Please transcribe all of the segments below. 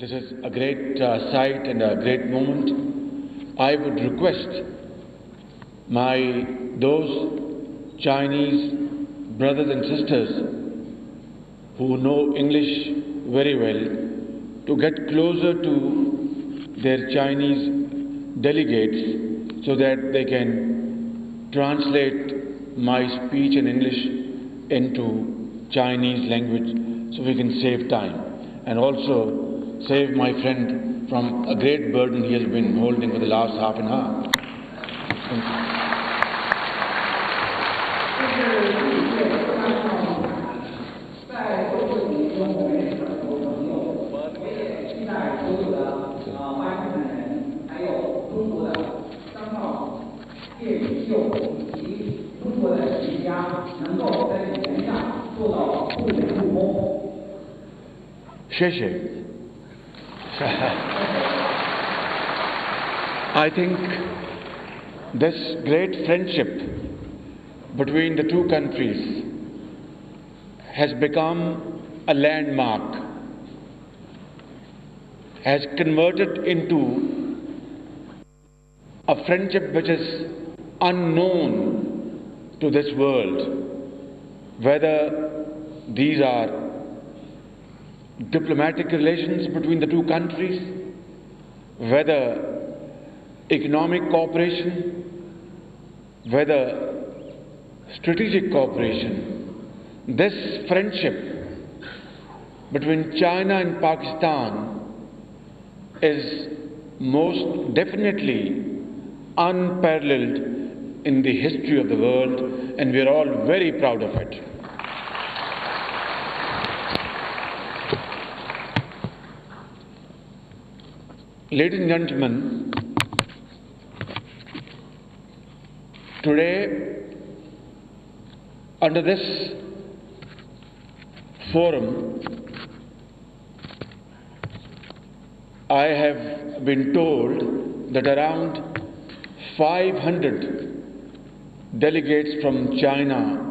This is a great sight and a great moment. I would request those Chinese brothers and sisters who know English very well to get closer to their Chinese delegates so that they can translate my speech in English into Chinese language so we can save time and also save my friend from a great burden he has been holding for the last half an hour. Thank you. 谢谢. I think this great friendship between the two countries has become a landmark, has converted into a friendship which is unknown to this world, whether these are diplomatic relations between the two countries, whether economic cooperation, whether strategic cooperation. This friendship between China and Pakistan is most definitely unparalleled in the history of the world, and we are all very proud of it. Ladies and gentlemen, today, under this forum, I have been told that around 500 delegates from China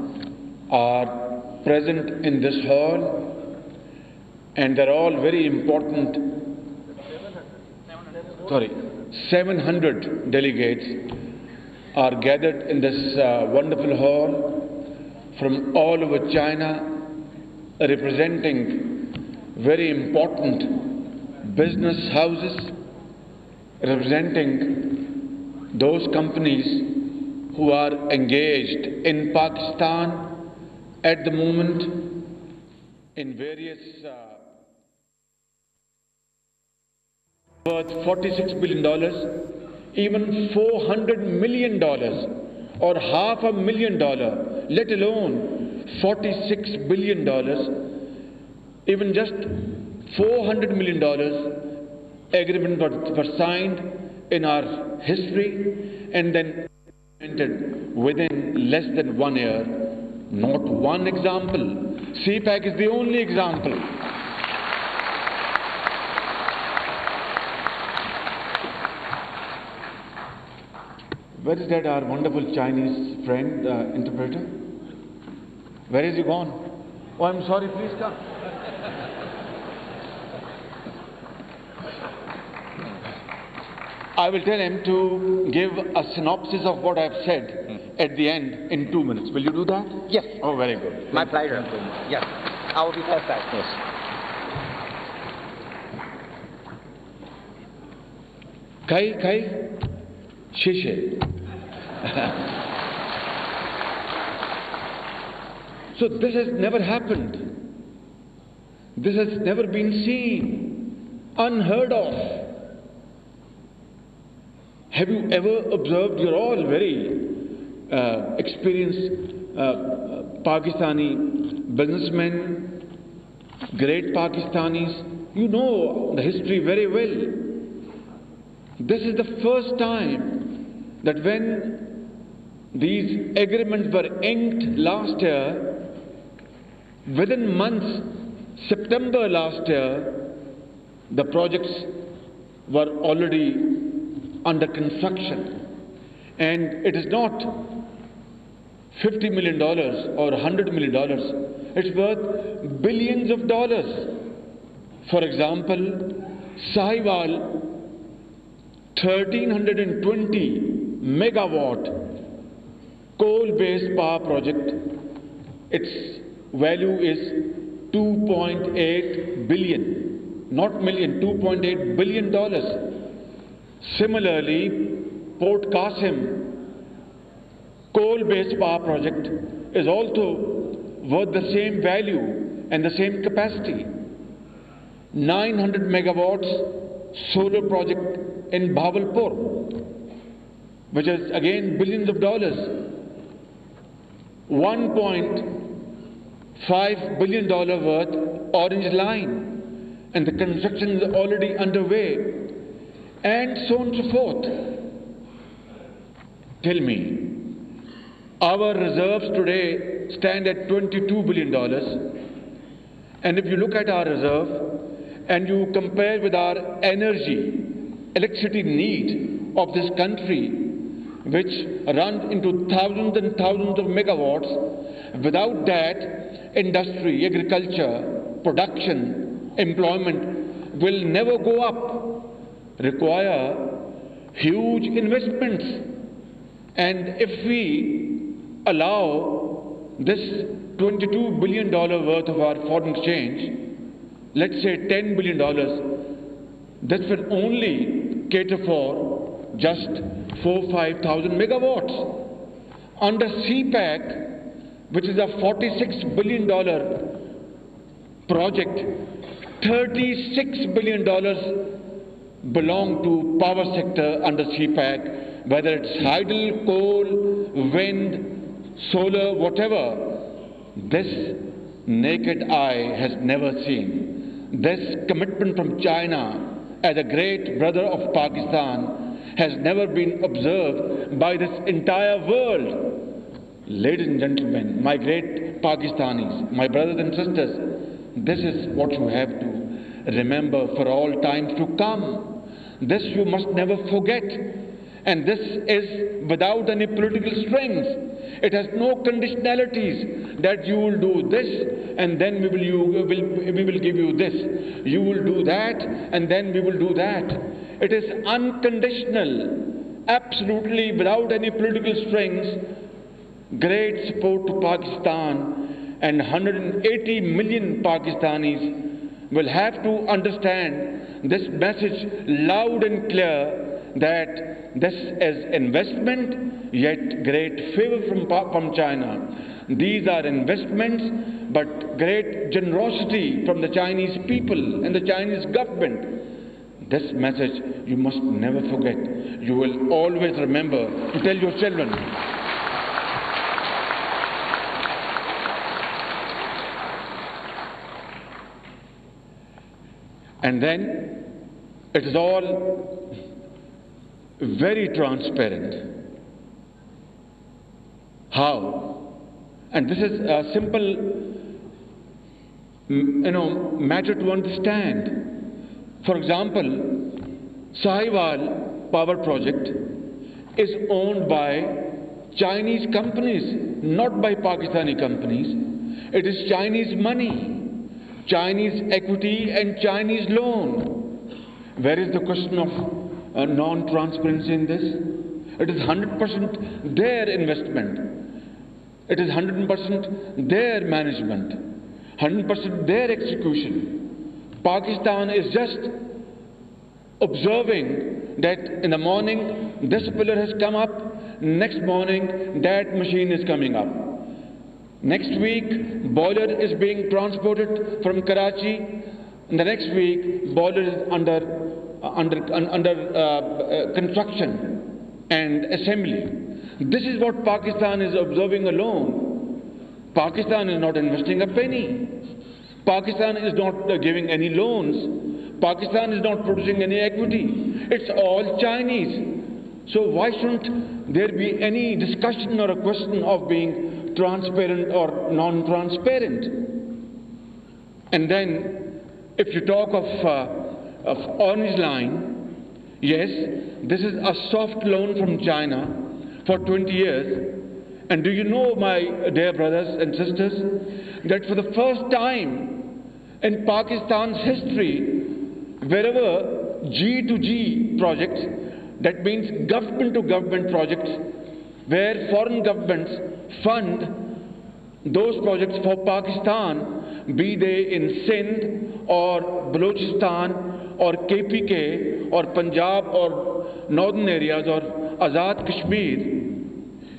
are present in this hall, and they're all very important. 700 delegates are gathered in this wonderful hall from all over China, representing very important business houses, representing those companies who are engaged in Pakistan at the moment in various worth $46 billion, even $400 million or $500,000, let alone $46 billion, even just $400 million agreement were signed in our history and then implemented within less than 1 year. Not one example. CPAC is the only example. Where is that our wonderful Chinese friend, interpreter? Where is he gone? Oh, I'm sorry, please come. I will tell him to give a synopsis of what I've said at the end in 2 minutes. Will you do that? Yes. Oh, very good. My pleasure. Yes. I will be perfect. Yes. Kai, Shishe. So this has never happened. This has never been seen, unheard of. Have you ever observed? You're all very experienced Pakistani businessmen, great Pakistanis. You know the history very well. This is the first time that when these agreements were inked last year, within months, September last year, the projects were already under construction. And it is not $50 million or $100 million. It's worth billions of dollars. For example, Sahiwal 1320 megawatt coal-based power project. Its value is 2.8 billion, not million, 2.8 billion dollars. Similarly, Port Qasim coal-based power project is also worth the same value and the same capacity. 900 megawatts solar project in Bhavalpur, which is again billions of dollars. $1.5 billion worth Orange Line, and the construction is already underway, and so on and so forth. Tell me, our reserves today stand at $22 billion, and if you look at our reserve and you compare with our electricity need of this country, which runs into thousands and thousands of megawatts, without that, industry, agriculture, production, employment will never go up, require huge investments. And if we allow this $22 billion worth of our foreign exchange, let's say $10 billion, that will only cater for just 4,000-5,000 megawatts. Under CPAC, which is a $46 billion project, $36 billion belong to power sector under CPAC, whether it's hydel, coal, wind, solar, whatever. This naked eye has never seen. This commitment from China as a great brother of Pakistan has never been observed by this entire world. Ladies and gentlemen, my great Pakistanis, my brothers and sisters, this is what you have to remember for all times to come. This you must never forget. And this is without any political strings. It has no conditionalities that you will do this and then we will give you this. You will do that and then we will do that. It is unconditional, absolutely without any political strings. Great support to Pakistan, and 180 million Pakistanis will have to understand this message loud and clear, that this is investment, yet great favor from China. These are investments, but great generosity from the Chinese people and the Chinese government. This message you must never forget. You will always remember to tell your children. And then it is all very transparent. How? And this is a simple, matter to understand. For example, Sahiwal power project is owned by Chinese companies, not by Pakistani companies. It is Chinese money, Chinese equity and Chinese loan. Where is the question of non-transparency in this? It is 100% their investment. It is 100% their management, 100% their execution. Pakistan is just observing that in the morning this pillar has come up, next morning that machine is coming up. Next week boiler is being transported from Karachi, and the next week boiler is under construction and assembly. This is what Pakistan is observing alone. Pakistan is not investing a penny. Pakistan is not giving any loans. Pakistan is not producing any equity. It's all Chinese. So why shouldn't there be any discussion or a question of being transparent or non-transparent? And then if you talk of Orange Line, yes, this is a soft loan from China for 20 years. And do you know, my dear brothers and sisters, that for the first time in Pakistan's history, wherever G2G projects, that means government to government projects, where foreign governments fund those projects for Pakistan, be they in Sindh or Balochistan or KPK or Punjab or northern areas or Azad Kashmir.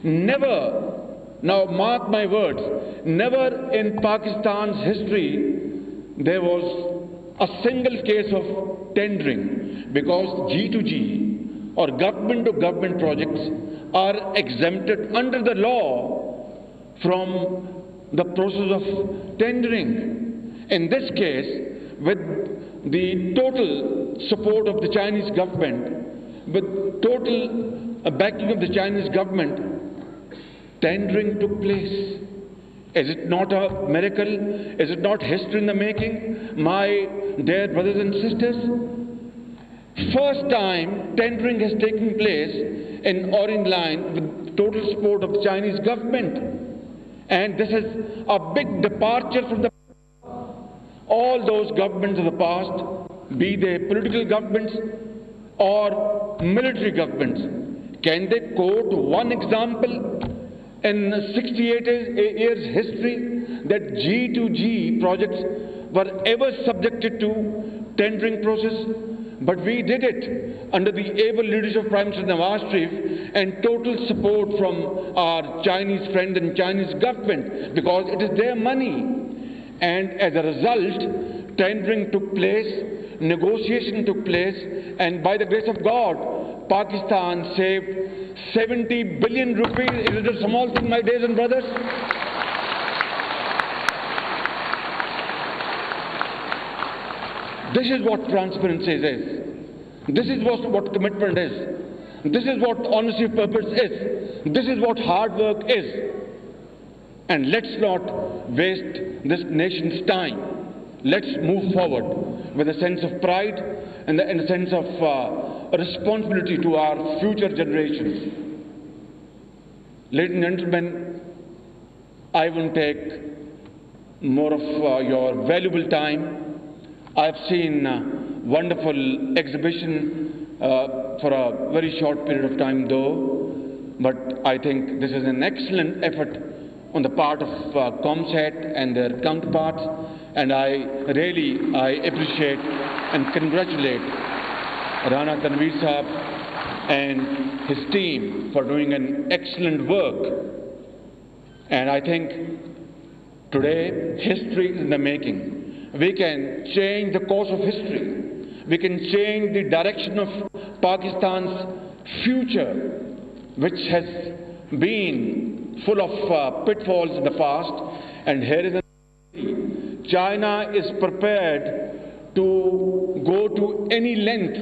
Never, now mark my words, never in Pakistan's history there was a single case of tendering, because G2G or government to government projects are exempted under the law from the process of tendering. In this case, with the total support of the Chinese government, with total backing of the Chinese government, tendering took place. Is it not a miracle? Is it not history in the making, my dear brothers and sisters? First time tendering has taken place in Orient Line with total support of the Chinese government. And this is a big departure from the all those governments of the past, be they political governments or military governments. Can they quote one example in 68 years history that G2G projects were ever subjected to tendering process? But we did it under the able leadership of Prime Minister Shahbaz Sharif and total support from our Chinese friend and Chinese government, because it is their money. And as a result, tendering took place, negotiation took place, and by the grace of God, Pakistan saved 70 billion rupees. Is it a small thing, my dears and brothers? This is what transparency is. This is what commitment is. This is what honesty of purpose is. This is what hard work is. And let's not waste this nation's time. Let's move forward with a sense of pride and a sense of responsibility to our future generations. Ladies and gentlemen, I won't take more of your valuable time. I've seen a wonderful exhibition for a very short period of time though, but I think this is an excellent effort on the part of ComSat and their counterparts, and I appreciate and congratulate Rana Tanveer Saab and his team for doing an excellent work. And I think today history is in the making. We can change the course of history. We can change the direction of Pakistan's future, which has been full of pitfalls in the past. And here is an China is prepared to go to any length.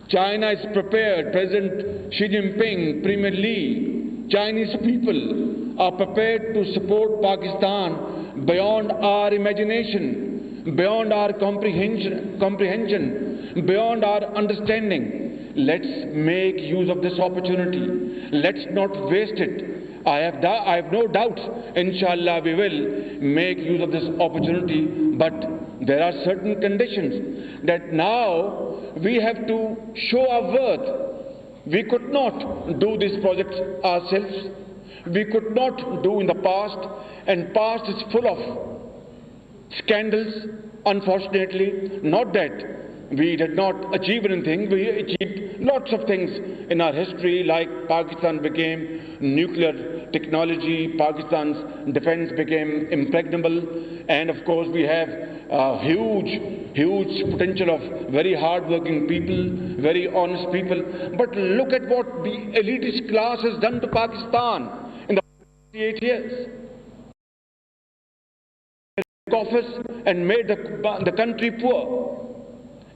China is prepared. President Xi Jinping, Premier Li, Chinese people are prepared to support Pakistan beyond our imagination, beyond our comprehension, beyond our understanding. Let's make use of this opportunity. Let's not waste it. I have no doubt, inshallah, we will make use of this opportunity, but there are certain conditions that now we have to show our worth. We could not do this project ourselves. We could not do in the past, and past is full of scandals, unfortunately. Not that we did not achieve anything. We achieved lots of things in our history, like Pakistan became nuclear technology, Pakistan's defense became impregnable, and of course we have huge potential of very hard-working people, very honest people. But look at what the elitist class has done to Pakistan in the past 8 years. Coffers and made the country poor,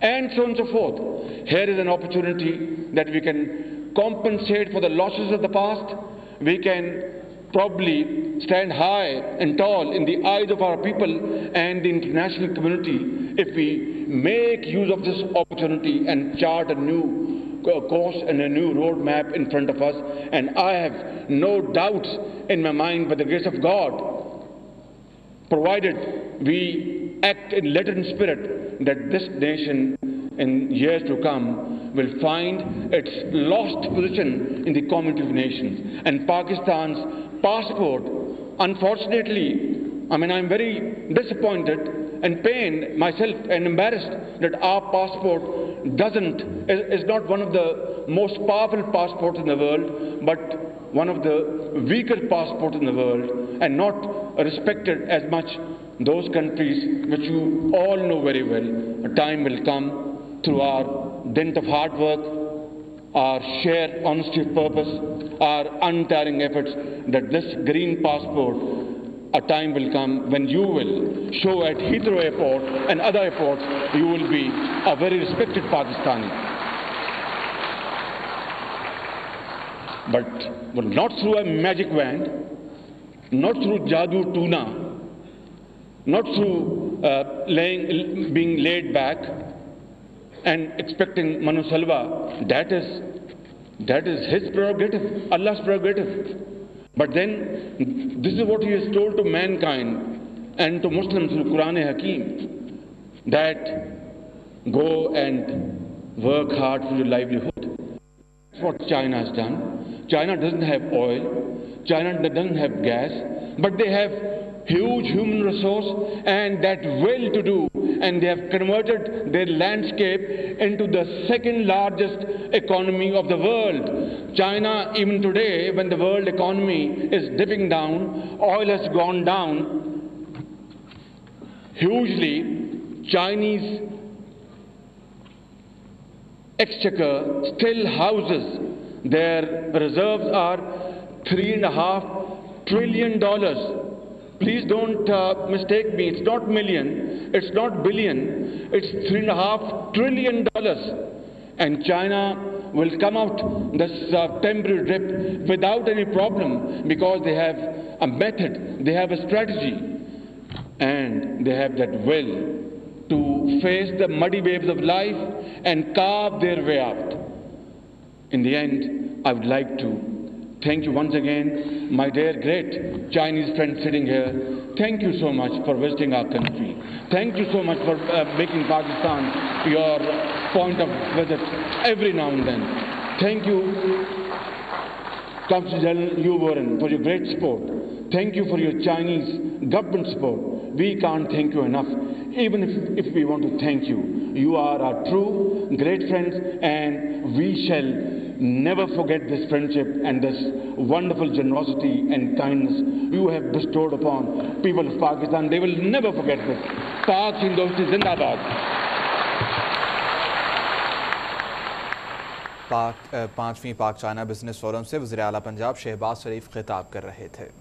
and so on and so forth. Here is an opportunity that we can compensate for the losses of the past. We can probably stand high and tall in the eyes of our people and the international community if we make use of this opportunity and chart a new course and a new roadmap in front of us. And I have no doubts in my mind, by the grace of God, provided we act in letter and spirit, that this nation in years to come will find its lost position in the community of nations. And Pakistan's passport, unfortunately, I'm very disappointed and pained myself and embarrassed that our passport is not one of the most powerful passports in the world, but one of the weaker passports in the world, and not respected as much those countries which you all know very well. A time will come through our dint of hard work, our shared honesty of purpose, our untiring efforts, that this green passport, a time will come when you will show at Heathrow Airport and other airports you will be a very respected Pakistani. But not through a magic wand, not through Jadoo Tuna, not through being laid back and expecting Manu Salva. That is his prerogative, Allah's prerogative. But then, this is what he has told to mankind and to Muslims through Quran Hakim, that go and work hard for your livelihood. That's what China has done. China doesn't have oil, China doesn't have gas, but they have huge human resource and that will to do, and they have converted their landscape into the second largest economy of the world. China, even today, when the world economy is dipping down, oil has gone down hugely, Chinese exchequer still houses, their reserves are $3.5 trillion. Please don't mistake me, it's not million, it's not billion, it's $3.5 trillion. And China will come out this temporary dip without any problem, because they have a method, they have a strategy, and they have that will to face the muddy waves of life and carve their way out. In the end, I would like to thank you once again, my dear great Chinese friends sitting here. Thank you so much for visiting our country. Thank you so much for making Pakistan your point of visit every now and then. Thank you, Consul General Yu Warren, for your great support. Thank you for your Chinese government support. We can't thank you enough. Even if we want to thank you, you are our true great friends, and we shall never forget this friendship and this wonderful generosity and kindness you have bestowed upon people of Pakistan. They will never forget this. Pak Hindosti Zindabad. पाँचवीं पाक China business forum से वज़ीर आला पंजाब शहबाज शरीफ खिताब कर रहे थे।